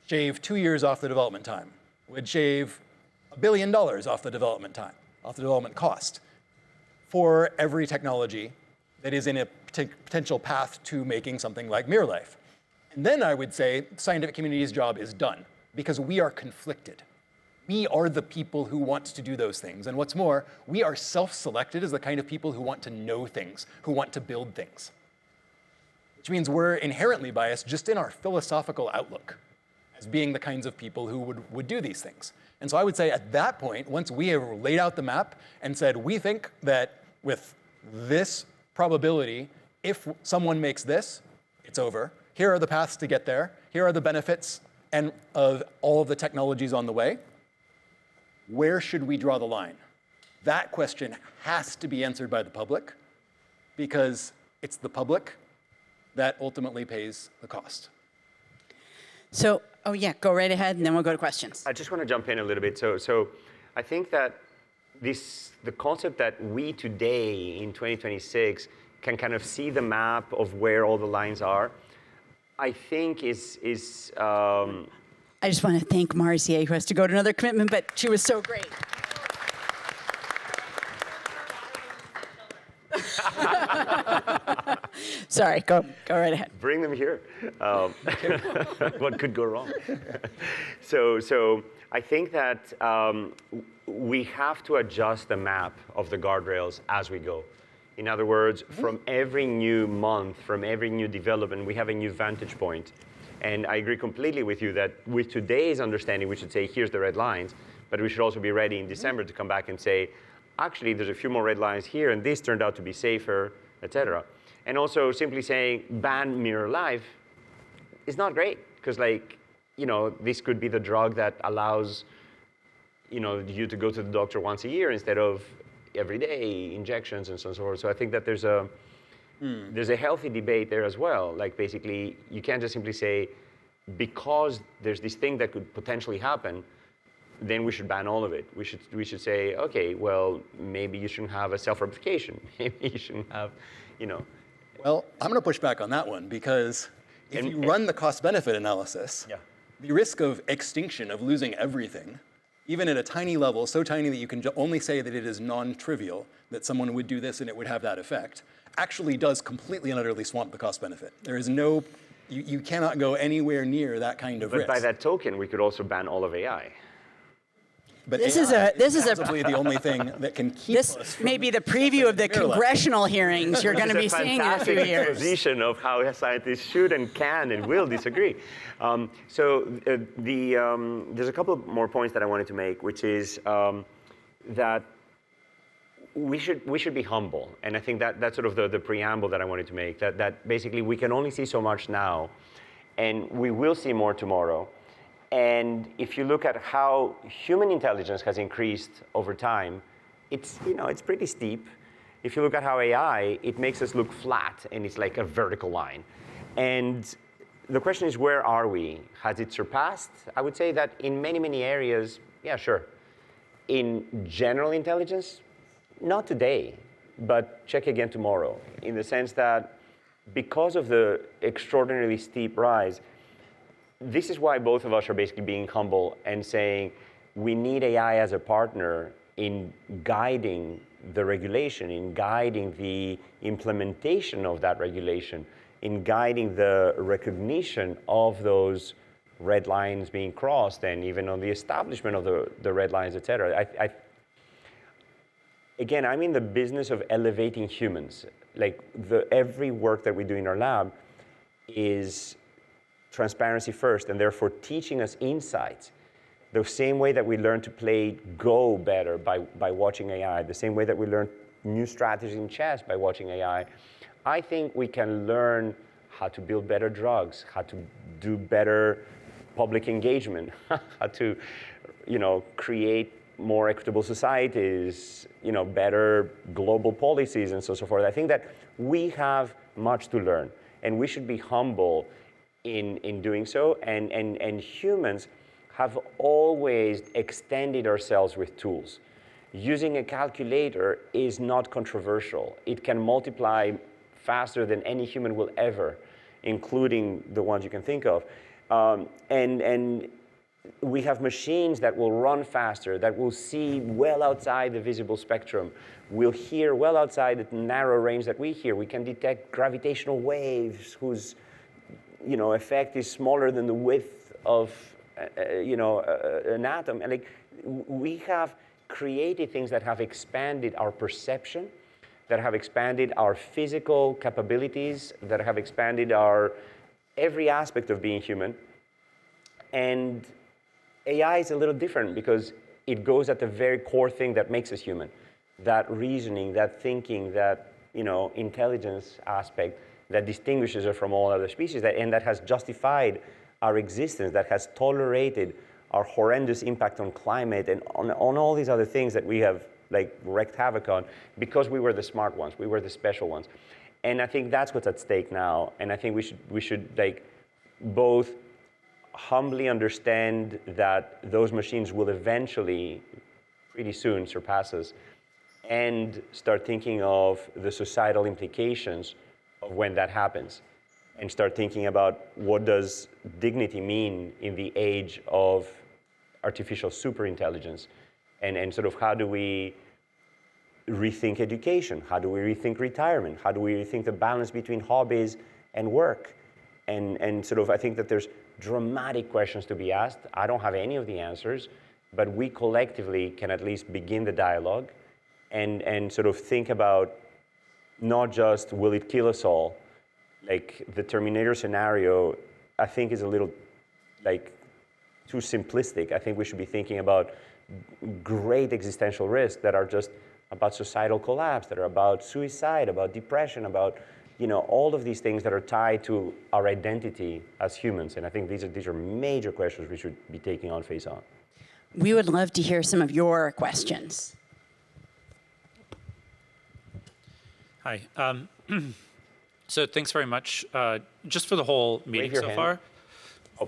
shave 2 years off the development time, would shave $1 billion off the development time, off the development cost, for every technology that is in a potential path to making something like Mirror Life. And then I would say the scientific community's job is done, because we are conflicted. We are the people who want to do those things. And what's more, we are self-selected as the kind of people who want to know things, who want to build things. Which means we're inherently biased just in our philosophical outlook as being the kinds of people who would do these things. And so I would say at that point, once we have laid out the map and said, we think that with this probability, if someone makes this, it's over. Here are the paths to get there. Here are the benefits and of all of the technologies on the way. Where should we draw the line? That question has to be answered by the public because it's the public that ultimately pays the cost. So, oh yeah, go right ahead, and then we'll go to questions. I just want to jump in a little bit. So I think that the concept that we today in 2026 can kind of see the map of where all the lines are, I think is I just want to thank Marcia, who has to go to another commitment, but she was so great. Sorry, go right ahead. Bring them here. What could go wrong? So I think that we have to adjust the map of the guardrails as we go. In other words, from every new month, from every new development, we have a new vantage point. And I agree completely with you that with today's understanding, we should say, here's the red lines, but we should also be ready in December to come back and say, actually, there's a few more red lines here, and this turned out to be safer, et cetera. And also simply saying ban mirror live is not great, because this could be the drug that allows you to go to the doctor once a year instead of every day injections and so on and so forth. So I think that there's a healthy debate there as well. Like basically, you can't just simply say, because there's this thing that could potentially happen, then we should ban all of it. We should say, okay, well, maybe you shouldn't have a self-replication. Maybe you shouldn't have, Well, I'm going to push back on that one because if you run the cost-benefit analysis, the risk of extinction, of losing everything, even at a tiny level, so tiny that you can only say that it is non-trivial, that someone would do this and it would have that effect, actually does completely and utterly swamp the cost-benefit. There is no, you cannot go anywhere near that kind of risk. But by that token, we could also ban all of AI. But This is possibly the only thing that can keep us This from may be the preview of the congressional hearings you're going to be seeing in a few years. Position of how scientists should and can and will disagree. There's a couple more points that I wanted to make, which is that we should be humble, and I think that's sort of the preamble that I wanted to make. That basically we can only see so much now, and we will see more tomorrow. And if you look at how human intelligence has increased over time, it's pretty steep. If you look at how AI, it makes us look flat, and it's like a vertical line. And the question is, where are we? Has it surpassed? I would say that in many, many areas, yeah, sure. In general intelligence, not today, but check again tomorrow, in the sense that because of the extraordinarily steep rise, this is why both of us are basically being humble and saying we need AI as a partner in guiding the regulation, in guiding the implementation of that regulation, in guiding the recognition of those red lines being crossed, and even on the establishment of the red lines, et cetera. Again, I'm in the business of elevating humans. Like every work that we do in our lab is transparency first, and therefore teaching us insights. The same way that we learn to play Go better by watching AI, the same way that we learn new strategies in chess by watching AI, I think we can learn how to build better drugs, how to do better public engagement, how to, create more equitable societies, better global policies, and so forth. I think that we have much to learn, and we should be humble in doing so, and humans have always extended ourselves with tools. Using a calculator is not controversial. It can multiply faster than any human will ever, including the ones you can think of. And we have machines that will run faster, that will see well outside the visible spectrum, will hear well outside the narrow range that we hear. We can detect gravitational waves whose effect is smaller than the width of an atom. And we have created things that have expanded our perception, that have expanded our physical capabilities, that have expanded our every aspect of being human. And AI is a little different because it goes at the very core thing that makes us human. That reasoning, that thinking, that intelligence aspect that distinguishes us from all other species, and that has justified our existence, that has tolerated our horrendous impact on climate and on all these other things that we have like wreaked havoc on, because we were the smart ones, we were the special ones. And I think that's what's at stake now. And I think we should like both humbly understand that those machines will eventually, pretty soon, surpass us, and start thinking of the societal implications of when that happens, and start thinking about what does dignity mean in the age of artificial superintelligence, and sort of how do we rethink education? How do we rethink retirement? How do we rethink the balance between hobbies and work? And sort of, I think that there's dramatic questions to be asked. I don't have any of the answers, but we collectively can at least begin the dialogue and sort of think about not just will it kill us all, like the Terminator scenario, I think is a little like too simplistic. I think we should be thinking about great existential risks that are just about societal collapse, that are about suicide, about depression, about all of these things that are tied to our identity as humans. And I think these are major questions we should be taking on face on. We would love to hear some of your questions. Hi. So thanks very much, just for the whole meeting so far. Oh,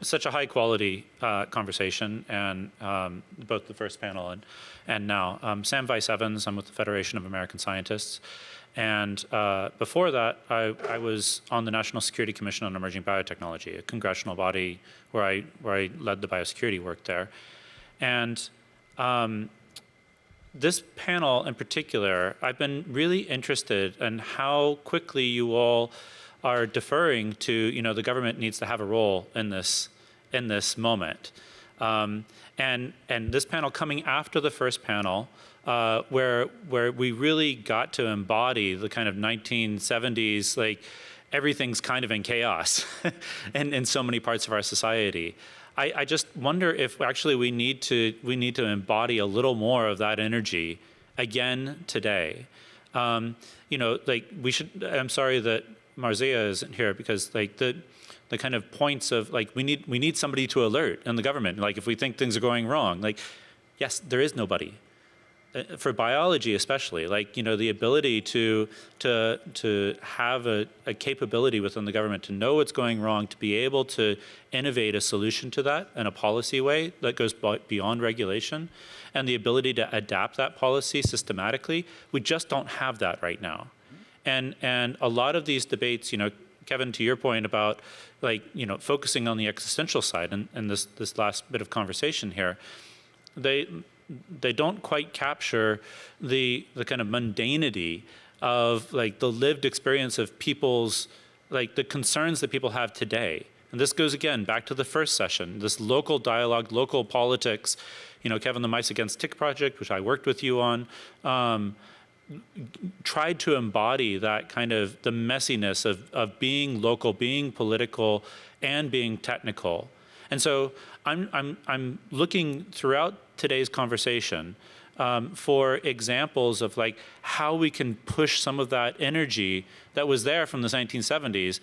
Such a high quality conversation, and both the first panel and now. Sam Weiss-Evans, I'm with the Federation of American Scientists, and before that, I was on the National Security Commission on Emerging Biotechnology, a congressional body where I led the biosecurity work there, and this panel in particular, I've been really interested in how quickly you all are deferring to, the government needs to have a role in this moment. And this panel coming after the first panel, where we really got to embody the kind of 1970s, like everything's kind of in chaos in so many parts of our society. I just wonder if actually we need to embody a little more of that energy again today. Like we should. I'm sorry that Marzieh isn't here, because like the kind of points of like we need somebody to alert in the government. Like if we think things are going wrong, like yes, there is nobody. For biology especially, like the ability to have a capability within the government to know what's going wrong, to be able to innovate a solution to that in a policy way that goes beyond regulation, and the ability to adapt that policy systematically, we just don't have that right now. And a lot of these debates, Kevin, to your point about like focusing on the existential side, and this last bit of conversation here, they don't quite capture the kind of mundanity of like the lived experience of people's, like the concerns that people have today. And this goes again back to the first session, this local dialogue, local politics. Kevin, the Mice Against Tick project, which I worked with you on, tried to embody that kind of the messiness of being local, being political, and being technical. And so I'm looking throughout today's conversation for examples of like how we can push some of that energy that was there from the 1970s,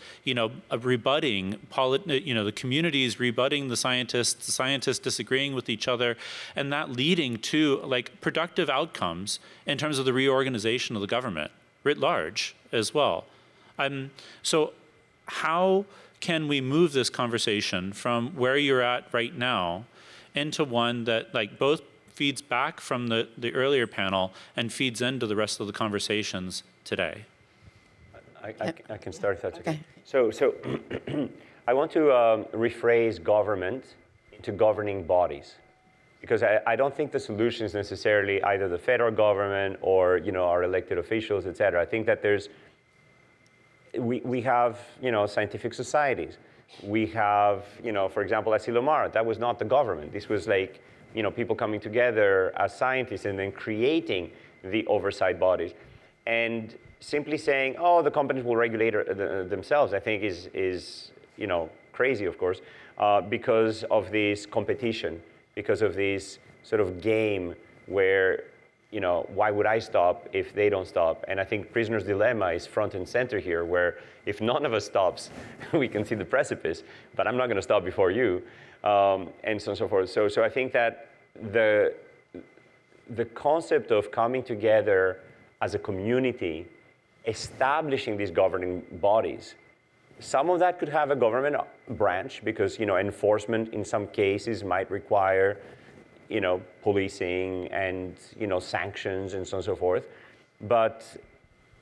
rebutting, the communities rebutting the scientists disagreeing with each other, and that leading to like productive outcomes in terms of the reorganization of the government writ large as well. So how can we move this conversation from where you're at right now into one that like both feeds back from the earlier panel and feeds into the rest of the conversations today? I can start if that's okay. So I want to rephrase government into governing bodies, because I don't think the solution is necessarily either the federal government or our elected officials, et cetera. I think that we have scientific societies. We have for example Asilomar. That was not the government. This was like people coming together as scientists and then creating the oversight bodies. And simply saying, oh, the companies will regulate themselves, I think is crazy, of course, because of this competition, because of this sort of game where why would I stop if they don't stop? And I think Prisoner's Dilemma is front and center here, where if none of us stops, we can see the precipice, but I'm not going to stop before you, and so on and so forth. So I think that the concept of coming together as a community, establishing these governing bodies. Some of that could have a government branch because, enforcement in some cases might require, policing and, sanctions and so on and so forth. But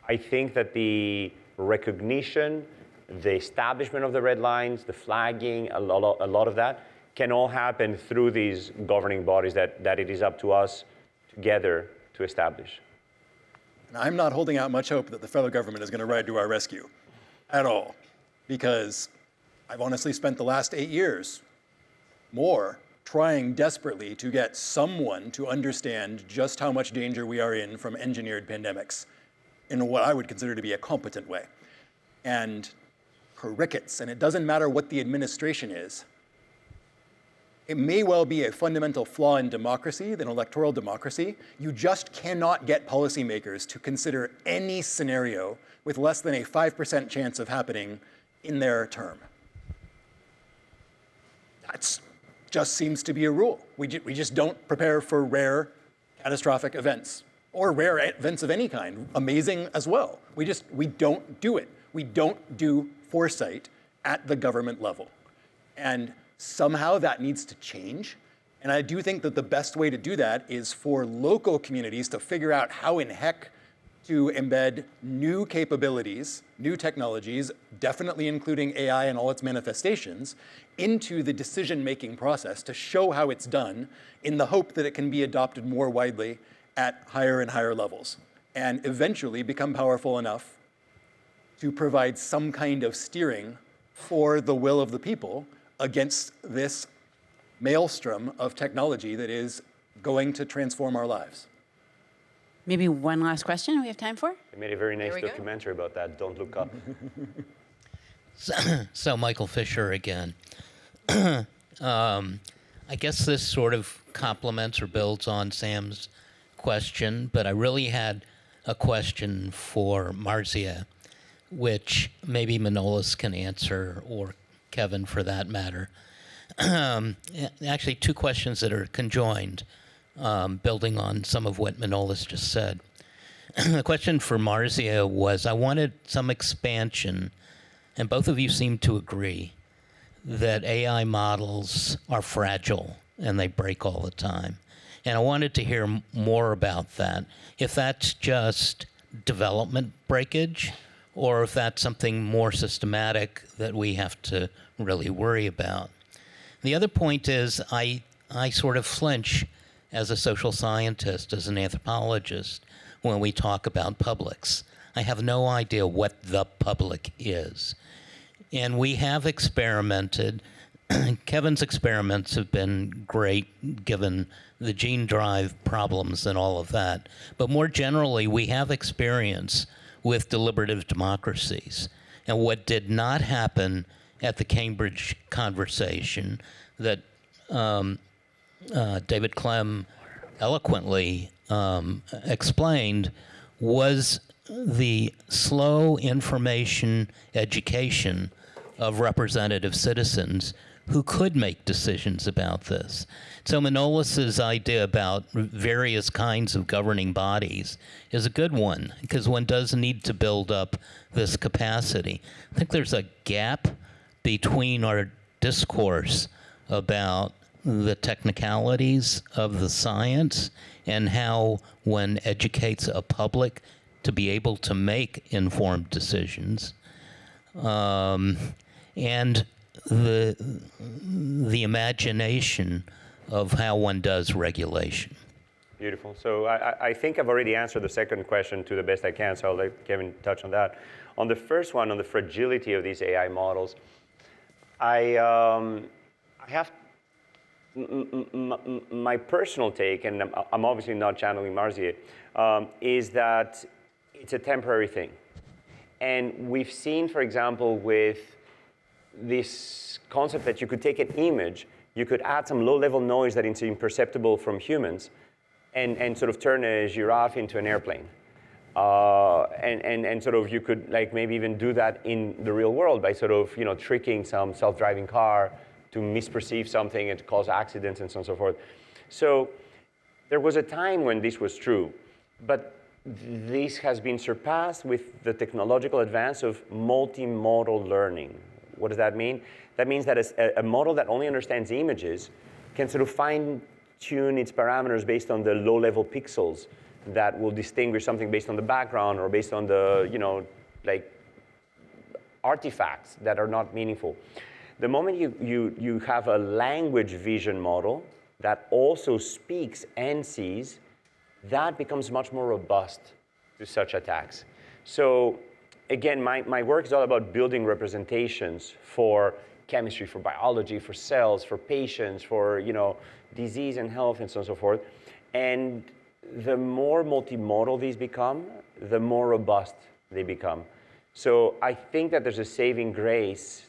I think that the recognition, the establishment of the red lines, the flagging, a lot of that can all happen through these governing bodies that it is up to us together to establish. And I'm not holding out much hope that the federal government is going to ride to our rescue at all, because I've honestly spent the last 8 years more trying desperately to get someone to understand just how much danger we are in from engineered pandemics in what I would consider to be a competent way. And crickets, and it doesn't matter what the administration is. It may well be a fundamental flaw in democracy, than electoral democracy. You just cannot get policymakers to consider any scenario with less than a 5% chance of happening in their term. That just seems to be a rule. We just don't prepare for rare catastrophic events, or rare events of any kind, amazing as well. We don't do it. We don't do foresight at the government level. And somehow that needs to change. And I do think that the best way to do that is for local communities to figure out how in heck to embed new capabilities, new technologies, definitely including AI and all its manifestations, into the decision-making process to show how it's done in the hope that it can be adopted more widely at higher and higher levels, and eventually become powerful enough to provide some kind of steering for the will of the people against this maelstrom of technology that is going to transform our lives. Maybe one last question we have time for? They made a very nice There we go. documentary about that, Don't Look Up. So Michael Fisher again. I guess this sort of complements or builds on Sam's question, but I really had a question for Marzia, which maybe Manolis can answer, or Kevin for that matter. Actually, two questions that are conjoined, building on some of what Manolis just said. The question for Marzia was, I wanted some expansion, and both of you seem to agree that AI models are fragile and they break all the time. And I wanted to hear more about that. If that's just development breakage, or if that's something more systematic that we have to really worry about. The other point is I sort of flinch as a social scientist, as an anthropologist, when we talk about publics. I have no idea what the public is. And we have experimented. Kevin's experiments have been great, given the gene drive problems and all of that. But more generally, we have experience with deliberative democracies. And what did not happen at the Cambridge conversation that David Clem eloquently explained was the slow information education of representative citizens who could make decisions about this. So Manolis's idea about various kinds of governing bodies is a good one, because one does need to build up this capacity. I think there's a gap between our discourse about the technicalities of the science and how one educates a public to be able to make informed decisions, and the imagination of how one does regulation. Beautiful. So I think I've already answered the second question to the best I can, so I'll let Kevin touch on that. On the first one, on the fragility of these AI models, I have my personal take, and I'm obviously not channeling Marzia, is that it's a temporary thing. And we've seen, for example, with this concept that you could take an image, you could add some low-level noise that is imperceptible from humans, and sort of turn a giraffe into an airplane. And sort of you could like maybe even do that in the real world by sort of tricking some self-driving car to misperceive something and to cause accidents and so on and so forth. So There was a time when this was true, but this has been surpassed with the technological advance of multimodal learning. What does that mean? That means that a model that only understands images can sort of fine-tune its parameters based on the low-level pixels that will distinguish something based on the background or based on the, like artifacts that are not meaningful. The moment you have a language vision model that also speaks and sees, that becomes much more robust to such attacks. So again, my work is all about building representations for chemistry, for biology, for cells, for patients, for disease and health and so on and so forth. And the more multimodal these become, the more robust they become. So I think that there's a saving grace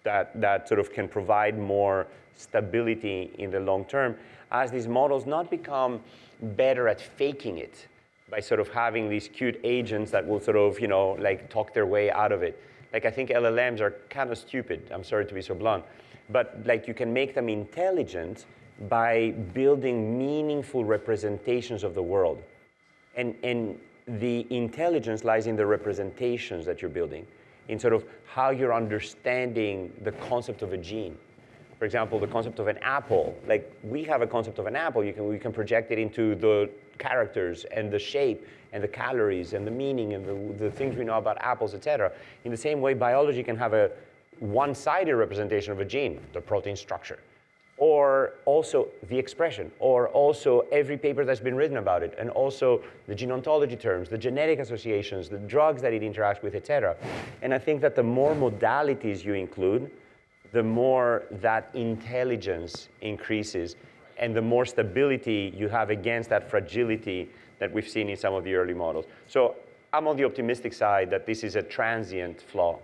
that sort of can provide more stability in the long term as these models not become better at faking it by sort of having these cute agents that will sort of, like talk their way out of it. Like I think LLMs are kind of stupid. I'm sorry to be so blunt. But like you can make them intelligent by building meaningful representations of the world. And the intelligence lies in the representations that you're building, in sort of how you're understanding the concept of a gene. For example, the concept of an apple. Like we have a concept of an apple, we can project it into the characters and the shape and the calories and the meaning and the things we know about apples, etc. In the same way, biology can have a one-sided representation of a gene, the protein structure, or also the expression, or also every paper that's been written about it, and also the gene ontology terms, the genetic associations, the drugs that it interacts with, etc. And I think that the more modalities you include, the more that intelligence increases, and the more stability you have against that fragility that we've seen in some of the early models. So I'm on the optimistic side that this is a transient flaw.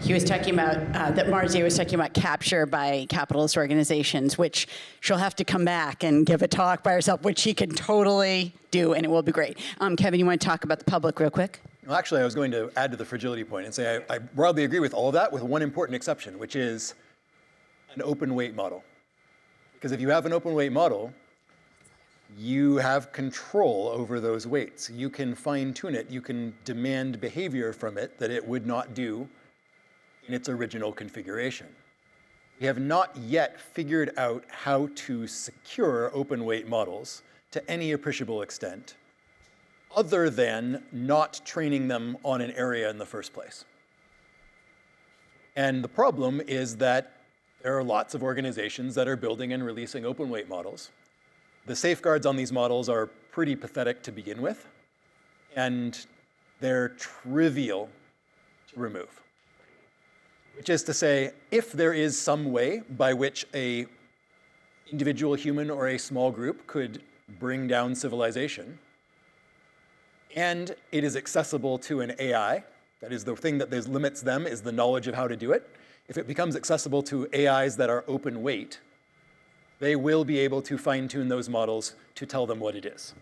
He was talking about, that Marzia was talking about capture by capitalist organizations, which she'll have to come back and give a talk by herself, which she can totally do, and it will be great. Kevin, you want to talk about the public real quick? Well, actually, I was going to add to the fragility point and say I broadly agree with all of that, with one important exception, which is an open weight model. Because if you have an open weight model, you have control over those weights. You can fine-tune it. You can demand behavior from it that it would not do in its original configuration. We have not yet figured out how to secure open weight models to any appreciable extent, other than not training them on an area in the first place. And the problem is that there are lots of organizations that are building and releasing open weight models. The safeguards on these models are pretty pathetic to begin with, and they're trivial to remove. Which is to say, if there is some way by which an individual human or a small group could bring down civilization, and it is accessible to an AI, that is the thing that limits them is the knowledge of how to do it. If it becomes accessible to AIs that are open weight, they will be able to fine-tune those models to tell them what it is.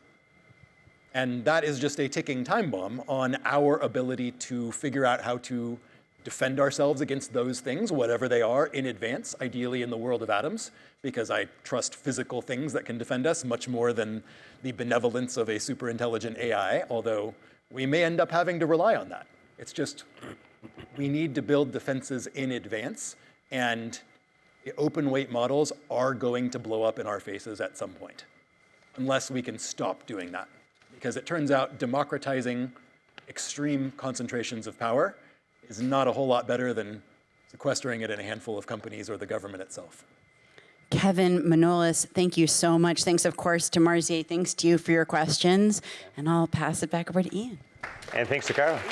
And that is just a ticking time bomb on our ability to figure out how to defend ourselves against those things, whatever they are, in advance, ideally in the world of atoms, because I trust physical things that can defend us much more than the benevolence of a super intelligent AI, although we may end up having to rely on that. It's just, we need to build defenses in advance, and the open weight models are going to blow up in our faces at some point, unless we can stop doing that. Because it turns out democratizing extreme concentrations of power is not a whole lot better than sequestering it in a handful of companies or the government itself. Kevin Manolis, thank you so much. Thanks, of course, to Marzia. Thanks to you for your questions. And I'll pass it back over to Ian. And thanks to Cara.